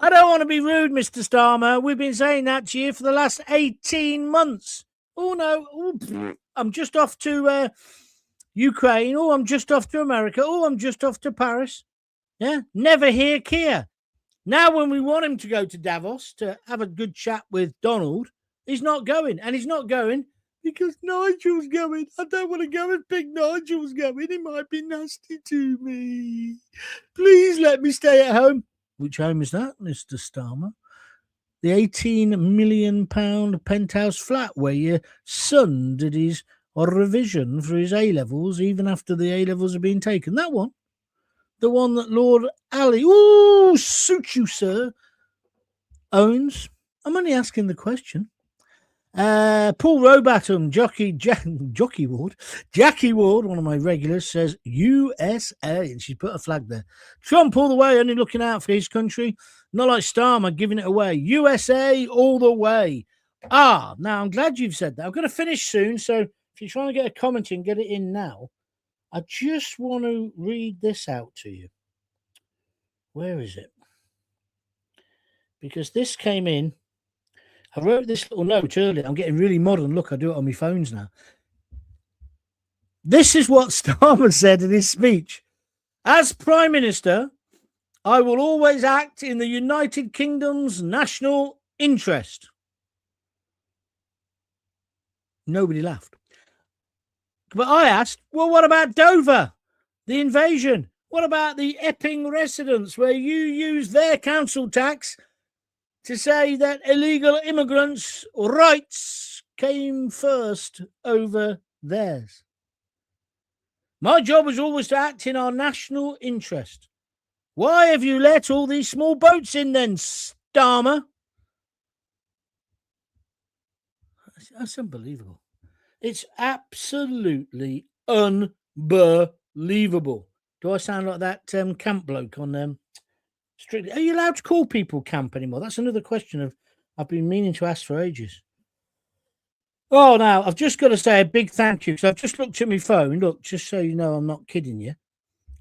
Speaker 1: I don't want to be rude, Mr. Starmer. We've been saying that to you for the last 18 months. Oh, no. I'm just off to Ukraine. I'm just off to America. I'm just off to Paris. Yeah, never hear Keir. Now, when we want him to go to Davos to have a good chat with Donald, he's not going. And he's not going because Nigel's going. I don't want to go if Big Nigel's going. He might be nasty to me. Please let me stay at home. Which home is that, Mr. Starmer? The £18 million penthouse flat where your son did his revision for his A-levels even after the A-levels have been taken. That one. The one that Lord Ali, suit you, sir, owns. I'm only asking the question. Paul Robatham, Jackie Ward, one of my regulars, says USA, and she's put a flag there. Trump all the way, only looking out for his country. Not like Starmer giving it away. USA all the way. Now I'm glad you've said that. I'm going to finish soon, so if you're trying to get a comment in, get it in now. I just want to read this out to you. Where is it? Because this came in. I wrote this little note earlier. I'm getting really modern. Look, I do it on my phones now. This is what Starmer said in his speech. As Prime Minister, I will always act in the United Kingdom's national interest. Nobody laughed. But I asked, well, what about Dover? The invasion? What about the Epping residents where you use their council tax to say that illegal immigrants' rights came first over theirs? My job is always to act in our national interest. Why have you let all these small boats in then, Starmer? That's unbelievable. It's absolutely unbelievable. Unbelievable. Do I sound like that camp bloke on Strictly? Are you allowed to call people camp anymore? That's another question I've been meaning to ask for ages. Oh, now I've just got to say a big thank you because I've just looked at my phone. Look, just so you know, I'm not kidding you.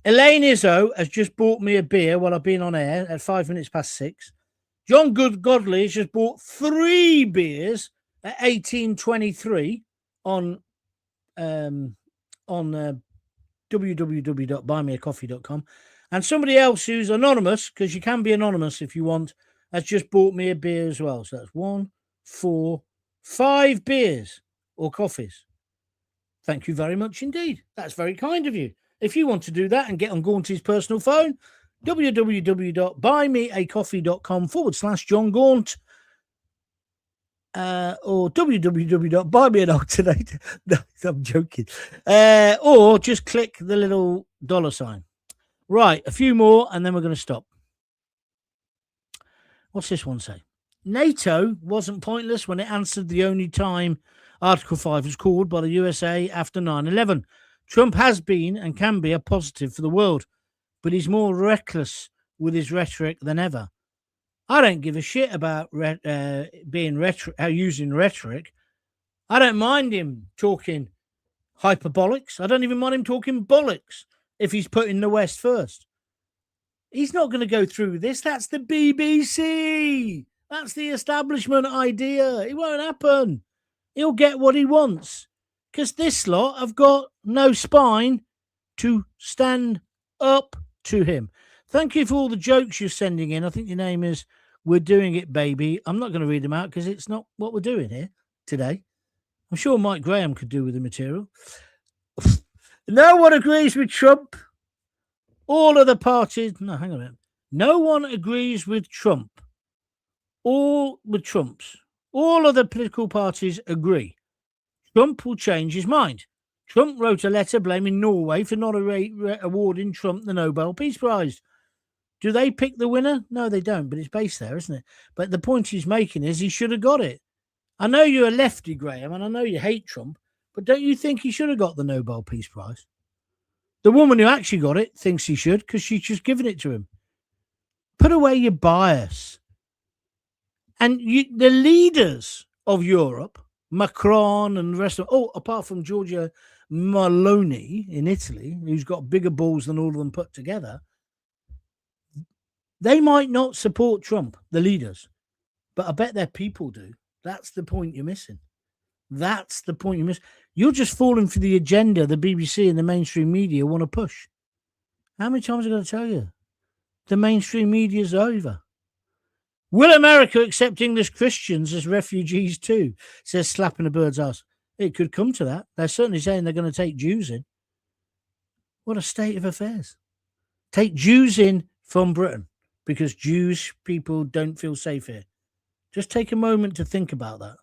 Speaker 1: Elaine Izzo has just bought me a beer while I've been on air at 6:05. John Godley has just bought 3 beers at 18.23 on www.buymeacoffee.com. And somebody else who's anonymous, because you can be anonymous if you want, has just bought me a beer as well. So that's 1, 4, 5 beers or coffees. Thank you very much indeed. That's very kind of you. If you want to do that and get on Gaunty's personal phone, www.buymeacoffee.com/John Gaunt or www.buymeanalternator. No, I'm joking. Or just click the little $sign. Right, a few more and then we're going to stop. What's this one say? NATO wasn't pointless when it answered the only time Article 5 was called by the USA after 9/11. Trump has been and can be a positive for the world, but he's more reckless with his rhetoric than ever. I don't give a shit about using rhetoric. I don't mind him talking hyperbolics. I don't even mind him talking bollocks if he's putting the West first. He's not going to go through this. That's the BBC. That's the establishment idea. It won't happen. He'll get what he wants because this lot have got no spine to stand up to him. Thank you for all the jokes you're sending in. I think your name is We're Doing It, Baby. I'm not going to read them out because it's not what we're doing here today. I'm sure Mike Graham could do with the material. No one agrees with Trump. All of the parties... No, hang on a minute. No one agrees with Trump. All with Trumps. All of the political parties agree. Trump will change his mind. Trump wrote a letter blaming Norway for not awarding Trump the Nobel Peace Prize. Do they pick the winner? No, they don't, but it's based there, isn't it? But the point he's making is he should have got it. I know you're a lefty, Graham, and I know you hate Trump, but don't you think he should have got the Nobel Peace Prize? The woman who actually got it thinks he should because she's just given it to him. Put away your bias. And the leaders of Europe, Macron and the rest of... Oh, apart from Giorgia Meloni in Italy, who's got bigger balls than all of them put together, they might not support Trump, the leaders, but I bet their people do. That's the point you're missing. That's the point you're missing. You're just falling for the agenda the BBC and the mainstream media want to push. How many times am I going to tell you? The mainstream media's over. Will America accept English Christians as refugees too? Says slapping a bird's ass. It could come to that. They're certainly saying they're going to take Jews in. What a state of affairs. Take Jews in from Britain because Jewish people don't feel safe here. Just take a moment to think about that.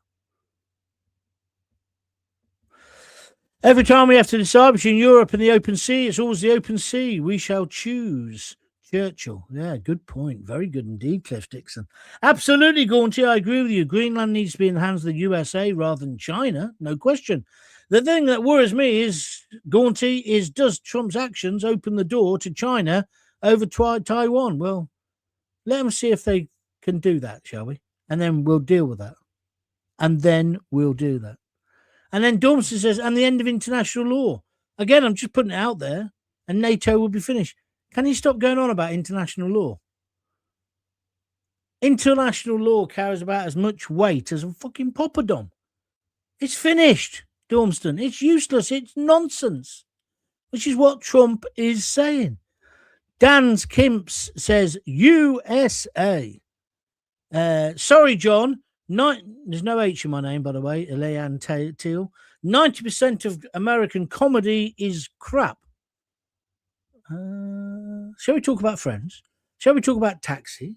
Speaker 1: Every time we have to decide between Europe and the open sea, it's always the open sea. We shall choose. Churchill. Yeah, good point. Very good indeed, Cliff Dixon. Absolutely, Gaunty. I agree with you. Greenland needs to be in the hands of the USA rather than China. No question. The thing that worries me is, Gaunty, is does Trump's actions open the door to China over Taiwan? Well, let them see if they can do that, shall we? And then we'll deal with that. And then we'll do that. And then Dormson says, and the end of international law. Again, I'm just putting it out there, and NATO will be finished. Can you stop going on about international law? International law carries about as much weight as a fucking poppadom. It's finished, Dormston. It's useless. It's nonsense, which is what Trump is saying. Dan's Kimps says, USA. Sorry, John. There's no H in my name, by the way. Elaine Teal. 90% of American comedy is crap. Shall we talk about Friends? Shall we talk about Taxi?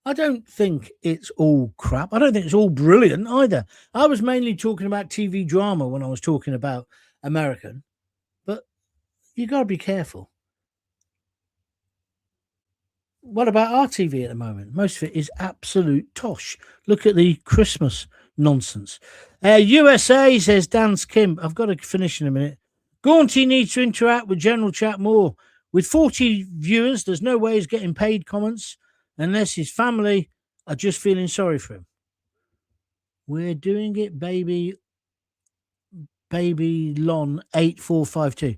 Speaker 1: I don't think it's all crap. I don't think it's all brilliant either. I was mainly talking about TV drama when I was talking about American, but you got to be careful. What about our TV at the moment? Most of it is absolute tosh. Look at the Christmas nonsense. USA, says Dan Kim. I've got to finish in a minute. Gaunty needs to interact with General Chat more. With 40 viewers, there's no way he's getting paid comments unless his family are just feeling sorry for him. We're doing it, baby. Baby Lon 8452.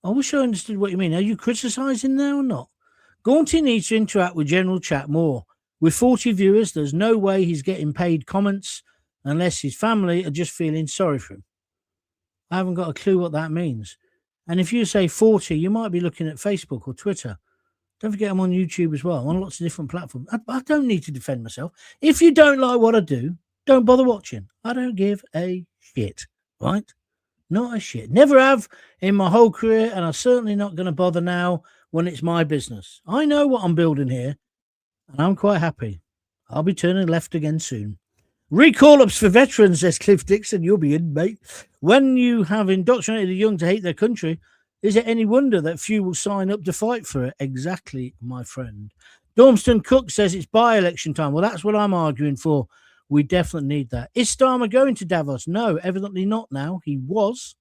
Speaker 1: I wish I understood what you mean. Are you criticising now or not? Gaunty needs to interact with General Chat more. With 40 viewers, there's no way he's getting paid comments unless his family are just feeling sorry for him. I haven't got a clue what that means. And if you say 40, you might be looking at Facebook or Twitter. Don't forget I'm on YouTube as well. I'm on lots of different platforms. I don't need to defend myself. If you don't like what I do, don't bother watching. I don't give a shit, right? Not a shit. Never have in my whole career, and I'm certainly not going to bother now when it's my business. I know what I'm building here, and I'm quite happy. I'll be turning left again soon. Recall-ups for veterans, says Cliff Dixon. You'll be in, mate. When you have indoctrinated the young to hate their country, is it any wonder that few will sign up to fight for it? Exactly, my friend. Dormston Cook says it's by-election time. Well, that's what I'm arguing for. We definitely need that. Is Starmer going to Davos? No, evidently not now. He was.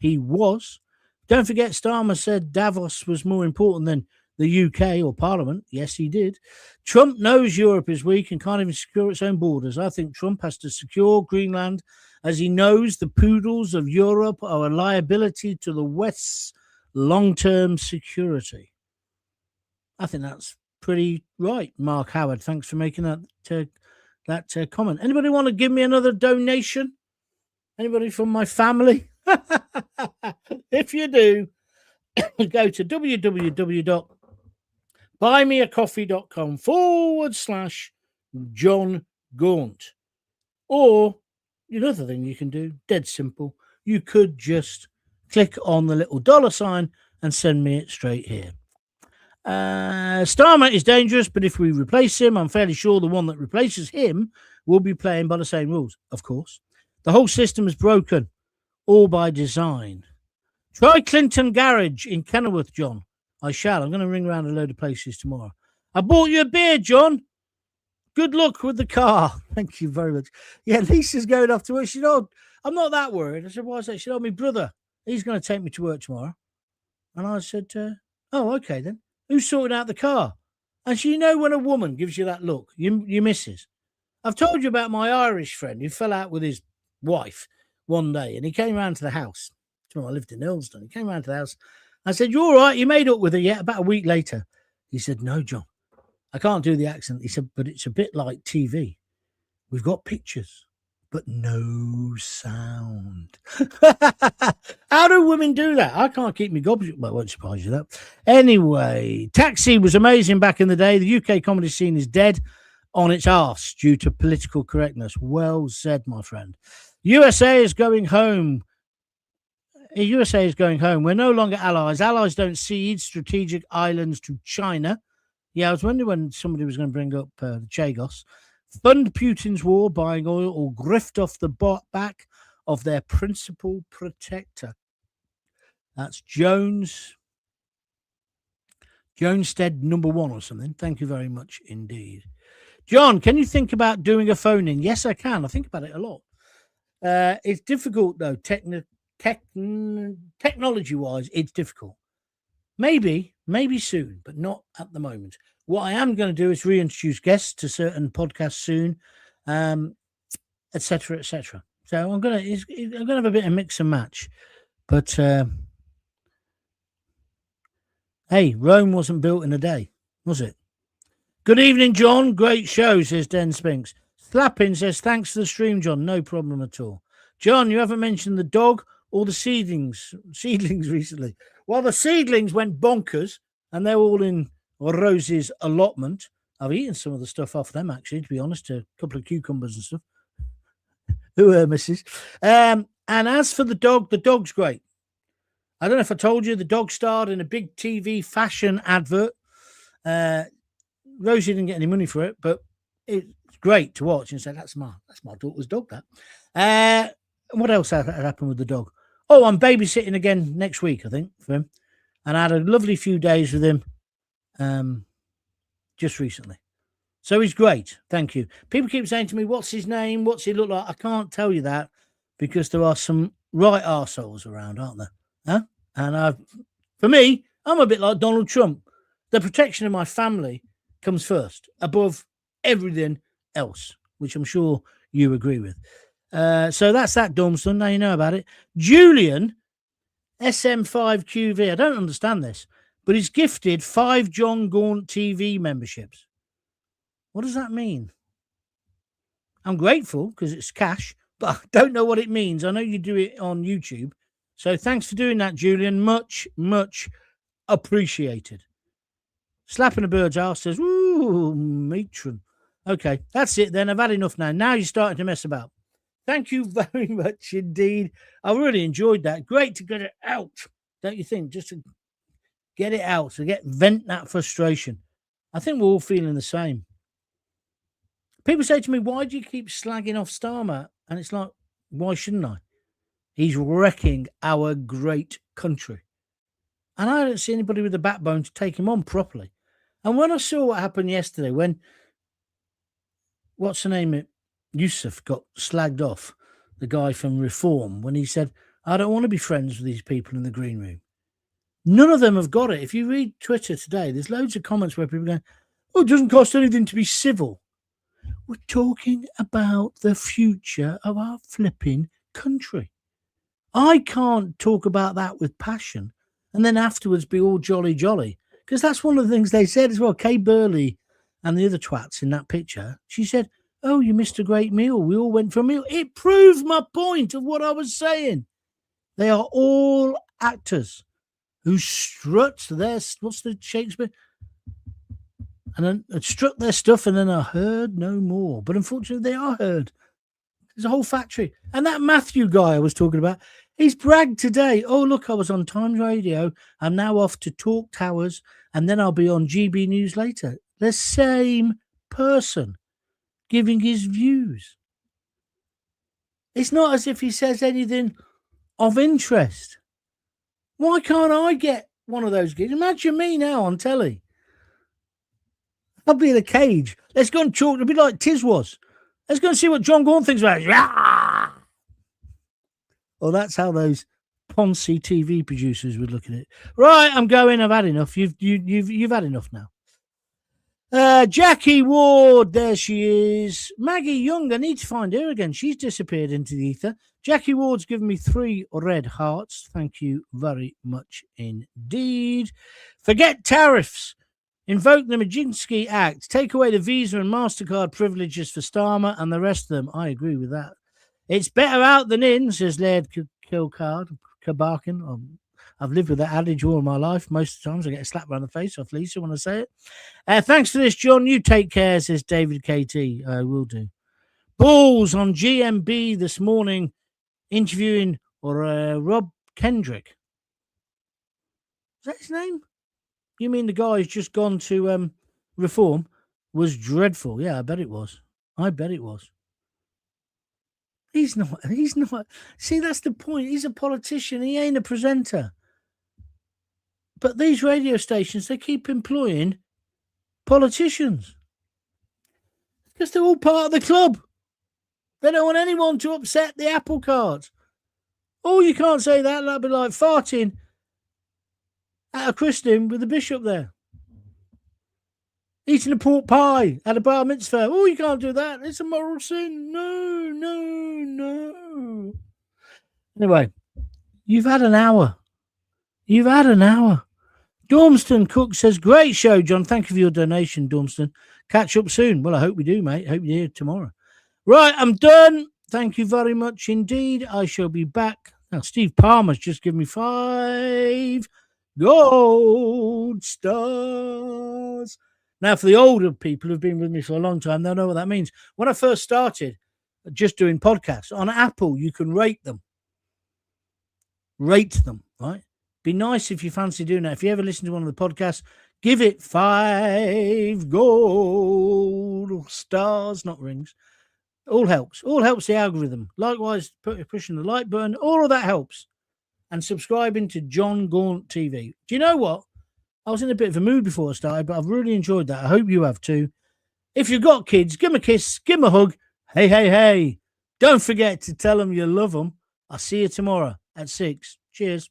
Speaker 1: Don't forget, Starmer said Davos was more important than the UK or Parliament. Yes, he did. Trump knows Europe is weak and can't even secure its own borders. I think Trump has to secure Greenland, as he knows the poodles of Europe are a liability to the West's long-term security. I think that's pretty right, Mark Howard. Thanks for making that comment. Anybody want to give me another donation? Anybody from my family? If you do, go to www.buymeacoffee.com/John Gaunt. Or another thing you can do, dead simple, you could just click on the little $ and send me it straight here. Starmer is dangerous, but if we replace him, I'm fairly sure the one that replaces him will be playing by the same rules, of course. The whole system is broken, all by design. Try Clinton Garage in Kenilworth, John. I shall. I'm going to ring around a load of places tomorrow. I bought you a beer, John. Good luck with the car. Thank you very much. Yeah, Lisa's going off to work. She said, oh, I'm not that worried. I said, why is that? She said, oh, my brother, he's going to take me to work tomorrow. And I said, oh, okay then. Who's sorting out the car? And she, when a woman gives you that look, you misses. I've told you about my Irish friend who fell out with his wife one day, and he came round to the house. I lived in Hillsdon. He came round to the house. I said, you all right? You made up with her yet? About a week later. He said, no, John, I can't do the accent. He said, but it's a bit like TV. We've got pictures, but no sound. How do women do that? I can't keep me gobs. Well, I won't surprise you that. Anyway, Taxi was amazing back in the day. The UK comedy scene is dead on its arse due to political correctness. Well said, my friend. USA is going home. USA is going home. We're no longer allies. Allies don't cede strategic islands to China. Yeah, I was wondering when somebody was going to bring up the Chagos. Fund Putin's war, buying oil, or grift off the back of their principal protector. That's Jonested number 1 or something. Thank you very much indeed. John, can you think about doing a phone-in? Yes, I can. I think about it a lot. It's difficult, though, technology-wise, it's difficult. Maybe soon, but not at the moment. What I am going to do is reintroduce guests to certain podcasts soon, etc., etc. So I'm going to have a bit of mix and match. But hey, Rome wasn't built in a day, was it? Good evening, John. Great show, says Den Spinks. Slapping says, thanks for the stream, John. No problem at all. John, you haven't mentioned the dog or the seedlings recently. Well, the seedlings went bonkers, and they're all in Rose's allotment. I've eaten some of the stuff off them, actually, to be honest, a couple of cucumbers and stuff. Who are missus? And as for the dog's great. I don't know if I told you, the dog starred in a big TV fashion advert. Rosie didn't get any money for it, but it's great to watch and say, that's my daughter's dog, that. What else had happened with the dog? Oh, I'm babysitting again next week, I think, for him. And I had a lovely few days with him just recently. So he's great. Thank you. People keep saying to me, what's his name? What's he look like? I can't tell you that because there are some right arseholes around, aren't there? Huh? And for me, I'm a bit like Donald Trump. The protection of my family comes first, above everything else, which I'm sure you agree with. So that's that, Dormston. Now you know about it. Julian, SM5QV. I don't understand this, but he's gifted 5 John Gaunt TV memberships. What does that mean? I'm grateful because it's cash, but I don't know what it means. I know you do it on YouTube. So thanks for doing that, Julian. Much, much appreciated. Slapping a bird's ass says, ooh, matron. Okay, that's it then. I've had enough now. Now you're starting to mess about. Thank you very much indeed. I really enjoyed that. Great to get it out, don't you think? Just to get it out, to vent that frustration. I think we're all feeling the same. People say to me, why do you keep slagging off Starmer? And it's like, why shouldn't I? He's wrecking our great country. And I don't see anybody with the backbone to take him on properly. And when I saw what happened yesterday, when, what's the name? Yusuf got slagged off, the guy from Reform, when he said, I don't want to be friends with these people in the green room. None of them have got it. If you read Twitter today, there's loads of comments where people go, oh, it doesn't cost anything to be civil. We're talking about the future of our flipping country. I can't talk about that with passion and then afterwards be all jolly, because that's one of the things they said as well. Kay Burley and the other twats in that picture, she said, oh, you missed a great meal. We all went for a meal. It proves my point of what I was saying. They are all actors who strut their, what's the Shakespeare? And then struck their stuff and then are heard no more. But unfortunately, they are heard. There's a whole factory. And that Matthew guy I was talking about, he's bragged today. Oh, look, I was on Times Radio. I'm now off to Talk Towers, and then I'll be on GB News later. The same person giving his views. It's not as if he says anything of interest. Why can't I get one of those gigs? Imagine me now on telly. I'll be in a cage. Let's go and talk. It'll be like Tiz was. Let's go and see what John Gaunt thinks about it. Yeah! Well, that's how those Ponzi TV producers would look at it. Right, I'm going. I've had enough. You've had enough now. Jackie Ward, there she is. Maggie Young, I need to find her again. She's disappeared into the ether. Jackie Ward's given me 3 red hearts. Thank you very much indeed. Forget tariffs. Invoke the Majinsky Act. Take away the Visa and MasterCard privileges for Starmer and the rest of them. I agree with that. It's better out than in, says Laird Kabarkin. I've lived with that adage all my life. Most of the times I get a slap around the face off Lisa when I say it. Thanks for this, John. You take care, says David KT. I will do. Balls on GMB this morning, interviewing Rob Kendrick. Is that his name? You mean the guy who's just gone to Reform? Was dreadful. Yeah, I bet it was. He's not. See, that's the point. He's a politician. He ain't a presenter. But these radio stations, they keep employing politicians because they're all part of the club. They don't want anyone to upset the apple cart. Oh, you can't say that. That'd be like farting at a christening with the bishop there. Eating a pork pie at a bar mitzvah. Oh, you can't do that. It's a moral sin. No. Anyway, you've had an hour. Dormston Cook says, great show, John. Thank you for your donation, Dormston. Catch up soon. Well, I hope we do, mate. Hope you're here tomorrow. Right, I'm done. Thank you very much indeed. I shall be back. Now, Steve Palmer's just given me 5 gold stars. Now, for the older people who've been with me for a long time, they'll know what that means. When I first started just doing podcasts, on Apple, you can rate them. Right? Be nice if you fancy doing that. If you ever listen to one of the podcasts, give it 5 gold stars, not rings. All helps the algorithm. Likewise, pushing the like button, all of that helps. And subscribing to John Gaunt TV. Do you know what? I was in a bit of a mood before I started, but I've really enjoyed that. I hope you have too. If you've got kids, give them a kiss, give them a hug. Hey. Don't forget to tell them you love them. I'll see you tomorrow at 6. Cheers.